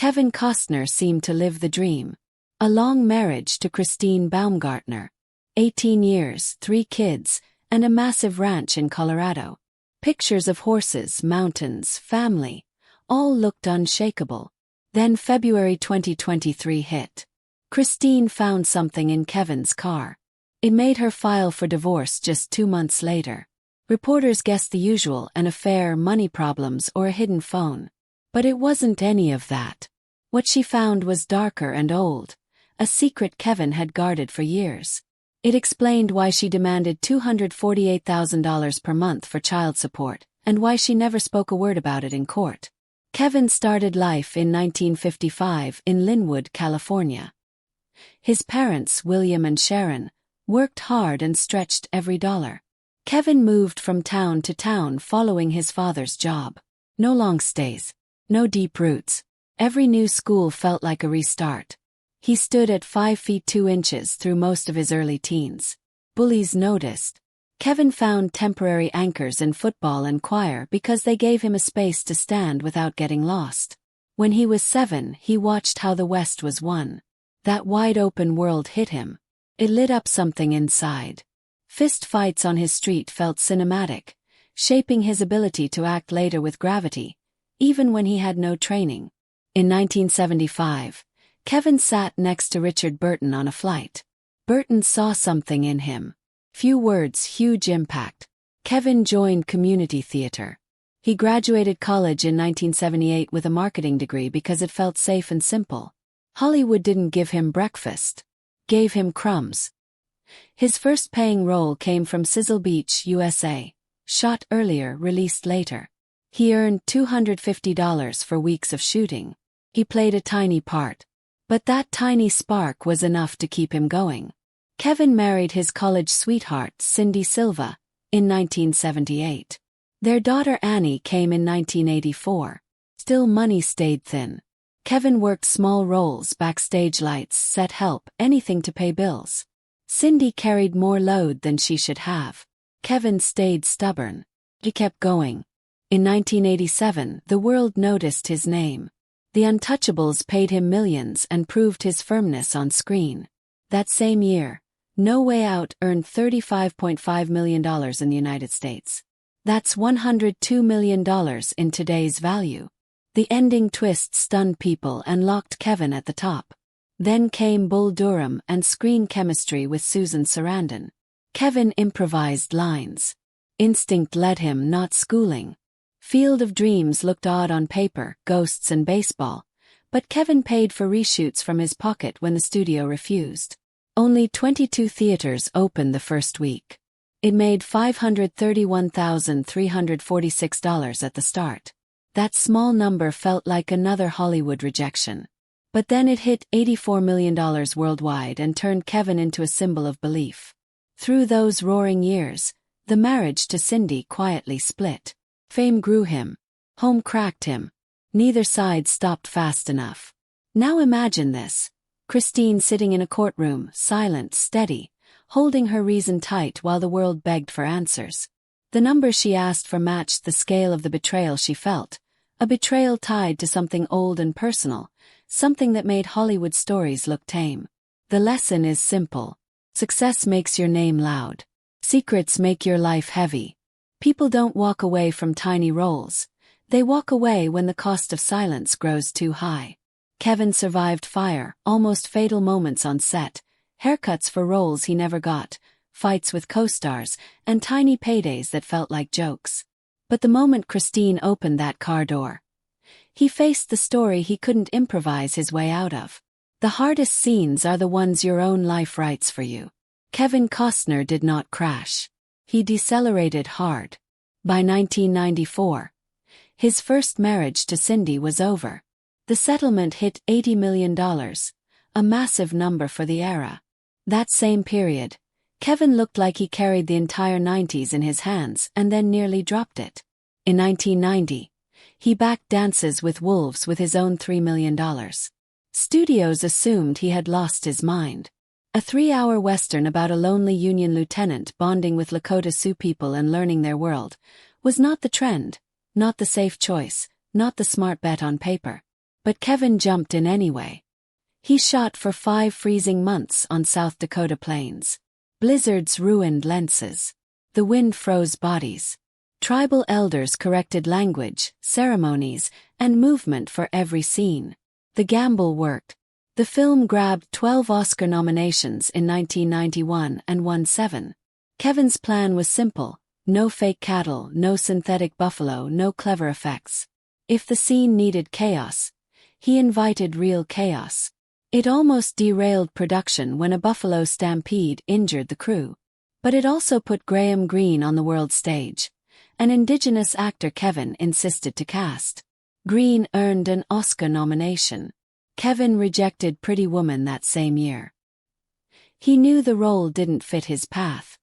Kevin Costner seemed to live the dream. A long marriage to Christine Baumgartner. 18 years, 3 kids, and a massive ranch in Colorado. Pictures of horses, mountains, family. All looked unshakable. Then February 2023 hit. Christine found something in Kevin's car. It made her file for divorce just 2 months later. Reporters guessed the usual: an affair, money problems, or a hidden phone. But it wasn't any of that. What she found was darker and old. A secret Kevin had guarded for years. It explained why she demanded $248,000 per month for child support, and why she never spoke a word about it in court. Kevin started life in 1955 in Linwood, California. His parents, William and Sharon, worked hard and stretched every dollar. Kevin moved from town to town following his father's job. No long stays. No deep roots. Every new school felt like a restart. He stood at 5 feet 2 inches through most of his early teens. Bullies noticed. Kevin found temporary anchors in football and choir because they gave him a space to stand without getting lost. When he was 7, he watched how the West was won. That wide-open world hit him. It lit up something inside. Fist fights on his street felt cinematic, shaping his ability to act later with gravity, even when he had no training. In 1975, Kevin sat next to Richard Burton on a flight. Burton saw something in him. Few words, huge impact. Kevin joined community theater. He graduated college in 1978 with a marketing degree because it felt safe and simple. Hollywood didn't give him breakfast. Gave him crumbs. His first paying role came from Sizzle Beach, USA. Shot earlier, released later. He earned $250 for weeks of shooting. He played a tiny part. But that tiny spark was enough to keep him going. Kevin married his college sweetheart, Cindy Silva, in 1978. Their daughter Annie came in 1984. Still, money stayed thin. Kevin worked small roles, backstage lights, set help, anything to pay bills. Cindy carried more load than she should have. Kevin stayed stubborn. He kept going. In 1987, the world noticed his name. The Untouchables paid him millions and proved his firmness on screen. That same year, No Way Out earned $35.5 million in the United States. That's $102 million in today's value. The ending twist stunned people and locked Kevin at the top. Then came Bull Durham and screen chemistry with Susan Sarandon. Kevin improvised lines. Instinct led him, not schooling. Field of Dreams looked odd on paper, ghosts and baseball, but Kevin paid for reshoots from his pocket when the studio refused. Only 22 theaters opened the first week. It made $531,346 at the start. That small number felt like another Hollywood rejection. But then it hit $84 million worldwide and turned Kevin into a symbol of belief. Through those roaring years, the marriage to Cindy quietly split. Fame grew him. Home cracked him. Neither side stopped fast enough. Now imagine this. Christine sitting in a courtroom, silent, steady, holding her reason tight while the world begged for answers. The number she asked for matched the scale of the betrayal she felt. A betrayal tied to something old and personal, something that made Hollywood stories look tame. The lesson is simple. Success makes your name loud. Secrets make your life heavy. People don't walk away from tiny roles. They walk away when the cost of silence grows too high. Kevin survived fire, almost fatal moments on set, haircuts for roles he never got, fights with co-stars, and tiny paydays that felt like jokes. But the moment Christine opened that car door, he faced the story he couldn't improvise his way out of. The hardest scenes are the ones your own life writes for you. Kevin Costner did not crash. He decelerated hard. By 1994, his first marriage to Cindy was over. The settlement hit $80 million, a massive number for the era. That same period, Kevin looked like he carried the entire 90s in his hands and then nearly dropped it. In 1990, he backed Dances with Wolves with his own $3 million. Studios assumed he had lost his mind. A 3-hour western about a lonely Union lieutenant bonding with Lakota Sioux people and learning their world was not the trend, not the safe choice, not the smart bet on paper. But Kevin jumped in anyway. He shot for 5 freezing months on South Dakota plains. Blizzards ruined lenses. The wind froze bodies. Tribal elders corrected language, ceremonies, and movement for every scene. The gamble worked. The film grabbed 12 Oscar nominations in 1991 and won 7. Kevin's plan was simple: no fake cattle, no synthetic buffalo, no clever effects. If the scene needed chaos, he invited real chaos. It almost derailed production when a buffalo stampede injured the crew. But it also put Graham Greene on the world stage, an indigenous actor Kevin insisted to cast. Greene earned an Oscar nomination. Kevin rejected Pretty Woman that same year. He knew the role didn't fit his path.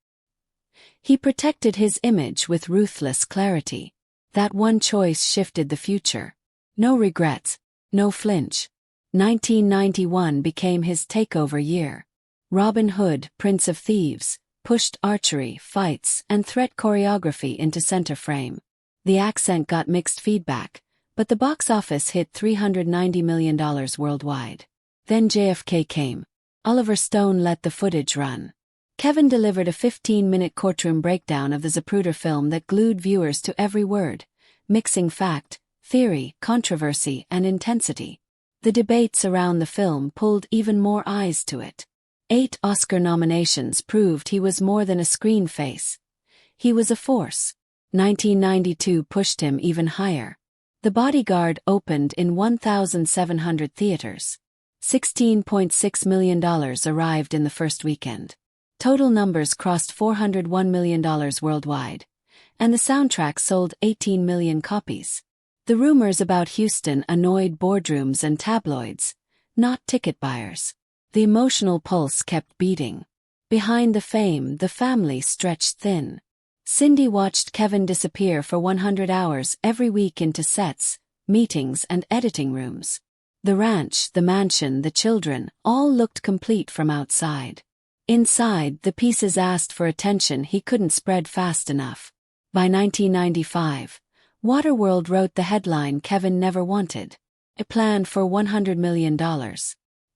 He protected his image with ruthless clarity. That one choice shifted the future. No regrets, no flinch. 1991 became his takeover year. Robin Hood, Prince of Thieves, pushed archery, fights, and threat choreography into center frame. The accent got mixed feedback, but the box office hit $390 million worldwide. Then JFK came. Oliver Stone let the footage run. Kevin delivered a 15-minute courtroom breakdown of the Zapruder film that glued viewers to every word, mixing fact, theory, controversy, and intensity. The debates around the film pulled even more eyes to it. 8 Oscar nominations proved he was more than a screen face. He was a force. 1992 pushed him even higher. The Bodyguard opened in 1,700 theaters. $16.6 million arrived in the first weekend. Total numbers crossed $401 million worldwide, and the soundtrack sold 18 million copies. The rumors about Houston annoyed boardrooms and tabloids, not ticket buyers. The emotional pulse kept beating. Behind the fame, the family stretched thin. Cindy watched Kevin disappear for 100 hours every week into sets, meetings, and editing rooms. The ranch, the mansion, the children, all looked complete from outside. Inside, the pieces asked for attention he couldn't spread fast enough. By 1995, Waterworld wrote the headline Kevin never wanted. A plan for $100 million.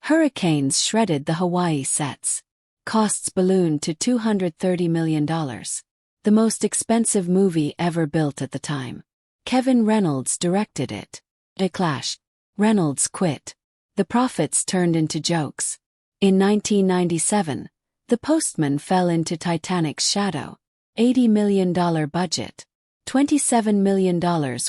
Hurricanes shredded the Hawaii sets. Costs ballooned to $230 million. The most expensive movie ever built at the time. Kevin Reynolds directed it. A clash. Reynolds quit. The profits turned into jokes. In 1997, The Postman fell into Titanic's shadow. $80 million budget. $27 million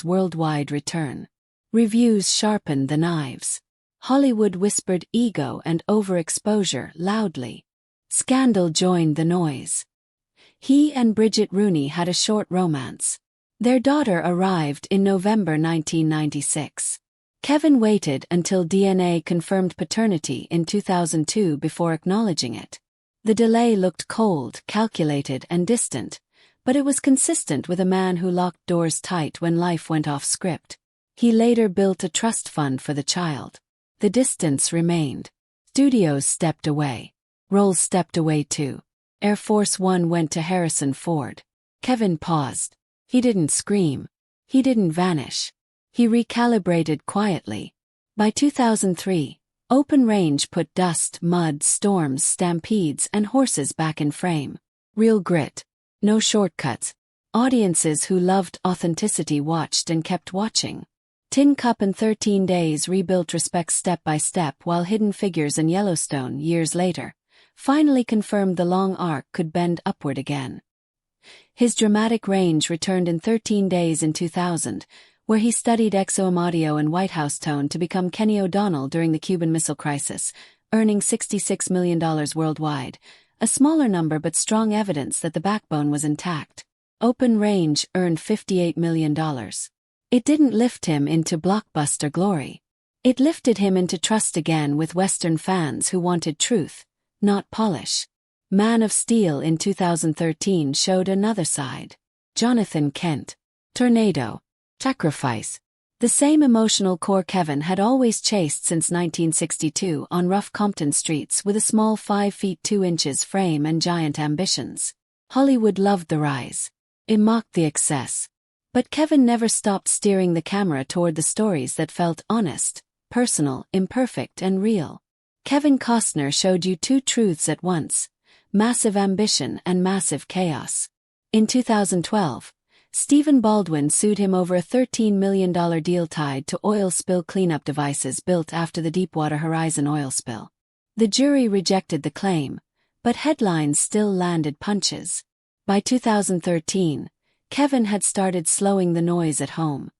worldwide return. Reviews sharpened the knives. Hollywood whispered ego and overexposure loudly. Scandal joined the noise. He and Bridget Rooney had a short romance. Their daughter arrived in November 1996. Kevin waited until DNA confirmed paternity in 2002 before acknowledging it. The delay looked cold, calculated, and distant, but it was consistent with a man who locked doors tight when life went off script. He later built a trust fund for the child. The distance remained. Studios stepped away. Roles stepped away too. Air Force One went to Harrison Ford. Kevin paused. He didn't scream. He didn't vanish. He recalibrated quietly. By 2003, Open Range put dust, mud, storms, stampedes, and horses back in frame. Real grit. No shortcuts. Audiences who loved authenticity watched and kept watching. Tin Cup and 13 Days rebuilt respect step by step, while Hidden Figures and Yellowstone, years later, finally confirmed the long arc could bend upward again. His dramatic range returned in 13 Days in 2000, where he studied exome audio and White House tone to become Kenny O'Donnell during the Cuban Missile Crisis, earning $66 million worldwide, a smaller number but strong evidence that the backbone was intact. Open Range earned $58 million. It didn't lift him into blockbuster glory. It lifted him into trust again with Western fans who wanted truth, not polish. Man of Steel in 2013 showed another side. Jonathan Kent. Tornado. Sacrifice. The same emotional core Kevin had always chased since 1962 on rough Compton streets with a small 5 feet 2 inches frame and giant ambitions. Hollywood loved the rise. It mocked the excess. But Kevin never stopped steering the camera toward the stories that felt honest, personal, imperfect, and real. Kevin Costner showed you two truths at once: massive ambition and massive chaos. In 2012, Stephen Baldwin sued him over a $13 million deal tied to oil spill cleanup devices built after the Deepwater Horizon oil spill. The jury rejected the claim, but headlines still landed punches. By 2013, Kevin had started slowing the noise at home.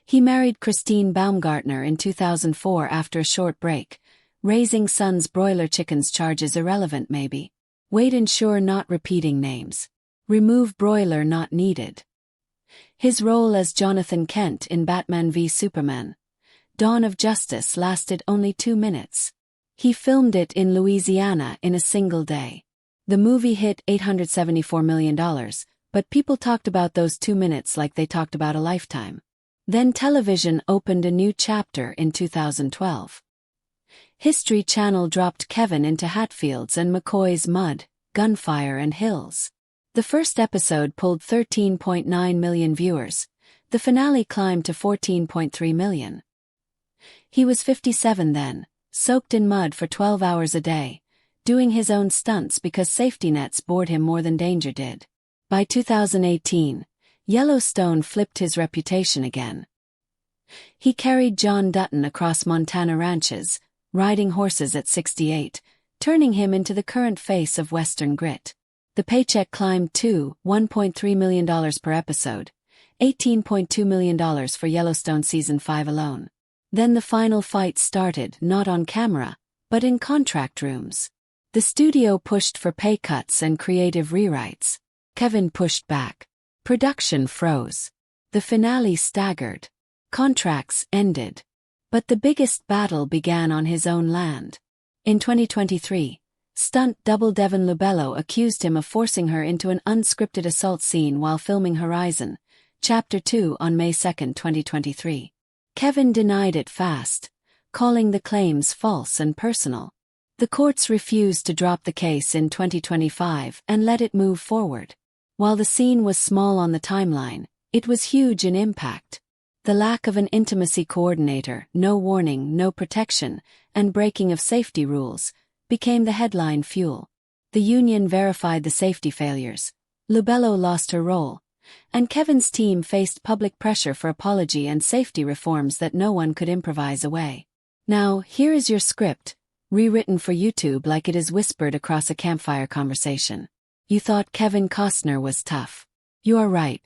He married Christine Baumgartner in 2004 after a short break. Raising sons' broiler chickens charges irrelevant maybe. Wait, ensure not repeating names. Remove broiler not needed. His role as Jonathan Kent in Batman v Superman: Dawn of Justice lasted only 2 minutes. He filmed it in Louisiana in a single day. The movie hit $874 million, but people talked about those 2 minutes like they talked about a lifetime. Then television opened a new chapter in 2012. History Channel dropped Kevin into Hatfields and McCoy's mud, gunfire and hills. The first episode pulled 13.9 million viewers. The finale climbed to 14.3 million. He was 57 then, soaked in mud for 12 hours a day, doing his own stunts because safety nets bored him more than danger did. By 2018, Yellowstone flipped his reputation again. He carried John Dutton across Montana ranches, riding horses at 68, turning him into the current face of Western grit. The paycheck climbed to $1.3 million per episode, $18.2 million for Yellowstone Season 5 alone. Then the final fight started, not on camera, but in contract rooms. The studio pushed for pay cuts and creative rewrites. Kevin pushed back. Production froze. The finale staggered. Contracts ended. But the biggest battle began on his own land. In 2023, stunt double Devin Lubello accused him of forcing her into an unscripted assault scene while filming Horizon, Chapter 2 on May 2, 2023. Kevin denied it fast, calling the claims false and personal. The courts refused to drop the case in 2025 and let it move forward. While the scene was small on the timeline, it was huge in impact. The lack of an intimacy coordinator, no warning, no protection, and breaking of safety rules became the headline fuel. The union verified the safety failures. Lubello lost her role, and Kevin's team faced public pressure for apology and safety reforms that no one could improvise away. Now, here is your script, rewritten for YouTube like it is whispered across a campfire conversation. You thought Kevin Costner was tough. You are right.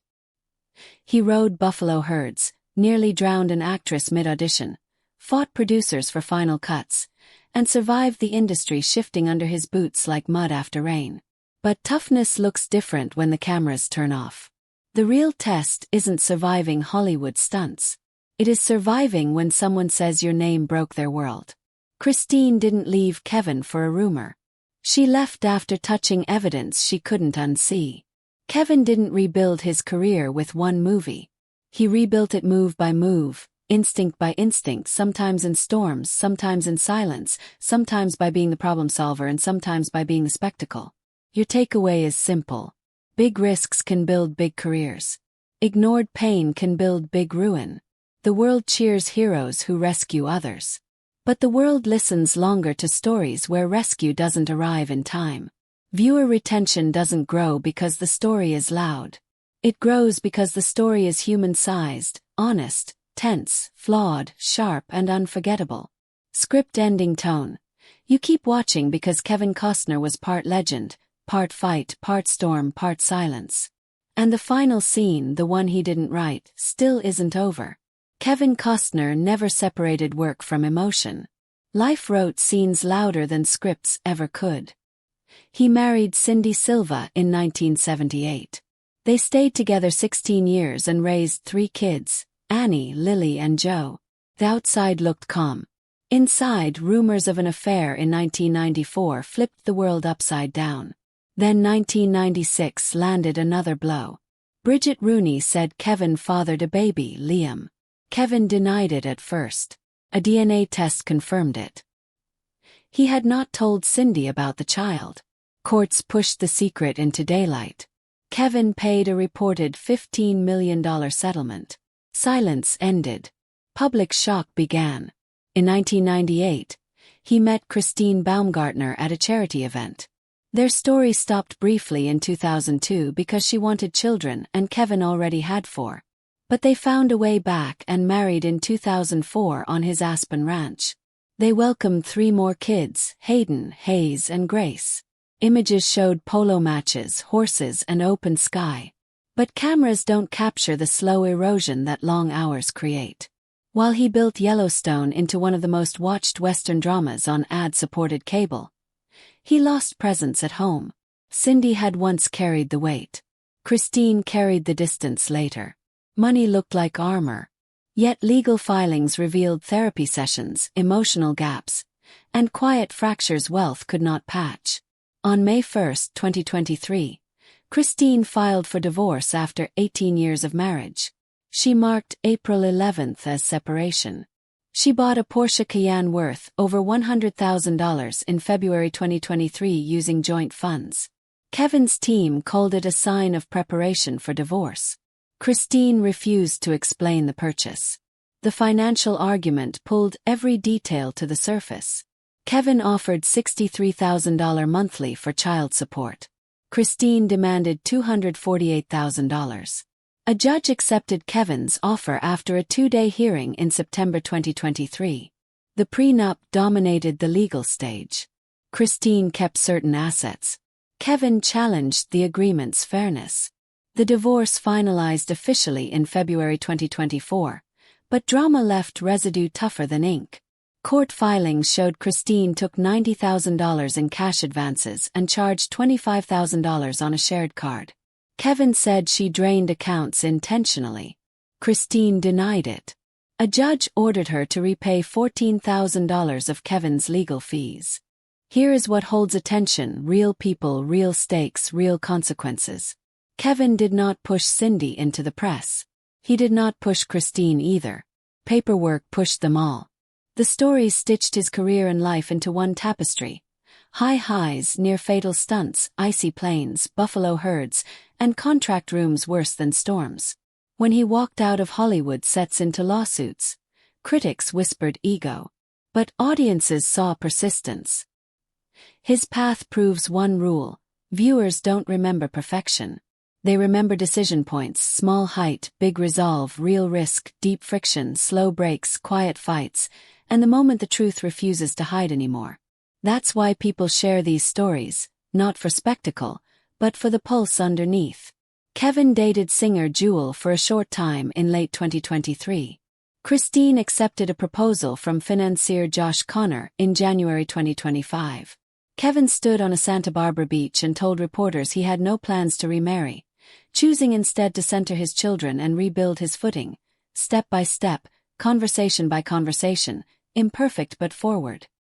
He rode buffalo herds, nearly drowned an actress mid-audition, fought producers for final cuts, and survived the industry shifting under his boots like mud after rain. But toughness looks different when the cameras turn off. The real test isn't surviving Hollywood stunts. It is surviving when someone says your name broke their world. Christine didn't leave Kevin for a rumor. She left after touching evidence she couldn't unsee. Kevin didn't rebuild his career with one movie. He rebuilt it move by move, instinct by instinct, sometimes in storms, sometimes in silence, sometimes by being the problem solver and sometimes by being the spectacle. Your takeaway is simple. Big risks can build big careers. Ignored pain can build big ruin. The world cheers heroes who rescue others. But the world listens longer to stories where rescue doesn't arrive in time. Viewer retention doesn't grow because the story is loud. It grows because the story is human-sized, honest, tense, flawed, sharp, and unforgettable. Script ending tone. You keep watching because Kevin Costner was part legend, part fight, part storm, part silence. And the final scene, the one he didn't write, still isn't over. Kevin Costner never separated work from emotion. Life wrote scenes louder than scripts ever could. He married Cindy Silva in 1978. They stayed together 16 years and raised 3 kids, Annie, Lily, and Joe. The outside looked calm. Inside, rumors of an affair in 1994 flipped the world upside down. Then 1996 landed another blow. Bridget Rooney said Kevin fathered a baby, Liam. Kevin denied it at first. A DNA test confirmed it. He had not told Cindy about the child. Courts pushed the secret into daylight. Kevin paid a reported $15 million settlement. Silence ended. Public shock began. In 1998, he met Christine Baumgartner at a charity event. Their story stopped briefly in 2002 because she wanted children and Kevin already had 4. But they found a way back and married in 2004 on his Aspen ranch. They welcomed 3 more kids, Hayden, Hayes, and Grace. Images showed polo matches, horses, and open sky. But cameras don't capture the slow erosion that long hours create. While he built Yellowstone into one of the most watched Western dramas on ad-supported cable, he lost presence at home. Cindy had once carried the weight. Christine carried the distance later. Money looked like armor. Yet legal filings revealed therapy sessions, emotional gaps, and quiet fractures wealth could not patch. On May 1, 2023, Christine filed for divorce after 18 years of marriage. She marked April 11th as separation. She bought a Porsche Cayenne worth over $100,000 in February 2023 using joint funds. Kevin's team called it a sign of preparation for divorce. Christine refused to explain the purchase. The financial argument pulled every detail to the surface. Kevin offered $63,000 monthly for child support. Christine demanded $248,000. A judge accepted Kevin's offer after a 2-day hearing in September 2023. The prenup dominated the legal stage. Christine kept certain assets. Kevin challenged the agreement's fairness. The divorce finalized officially in February 2024, but drama left residue tougher than ink. Court filings showed Christine took $90,000 in cash advances and charged $25,000 on a shared card. Kevin said she drained accounts intentionally. Christine denied it. A judge ordered her to repay $14,000 of Kevin's legal fees. Here is what holds attention: real people, real stakes, real consequences. Kevin did not push Cindy into the press. He did not push Christine either. Paperwork pushed them all. The stories stitched his career and life into one tapestry. High highs, near-fatal stunts, icy plains, buffalo herds, and contract rooms worse than storms. When he walked out of Hollywood sets into lawsuits, critics whispered ego. But audiences saw persistence. His path proves one rule: viewers don't remember perfection. They remember decision points: small height, big resolve, real risk, deep friction, slow breaks, quiet fights, and the moment the truth refuses to hide anymore. That's why people share these stories, not for spectacle, but for the pulse underneath. Kevin dated singer Jewel for a short time in late 2023. Christine accepted a proposal from financier Josh Connor in January 2025. Kevin stood on a Santa Barbara beach and told reporters he had no plans to remarry, choosing instead to center his children and rebuild his footing, step by step, conversation by conversation, imperfect but forward.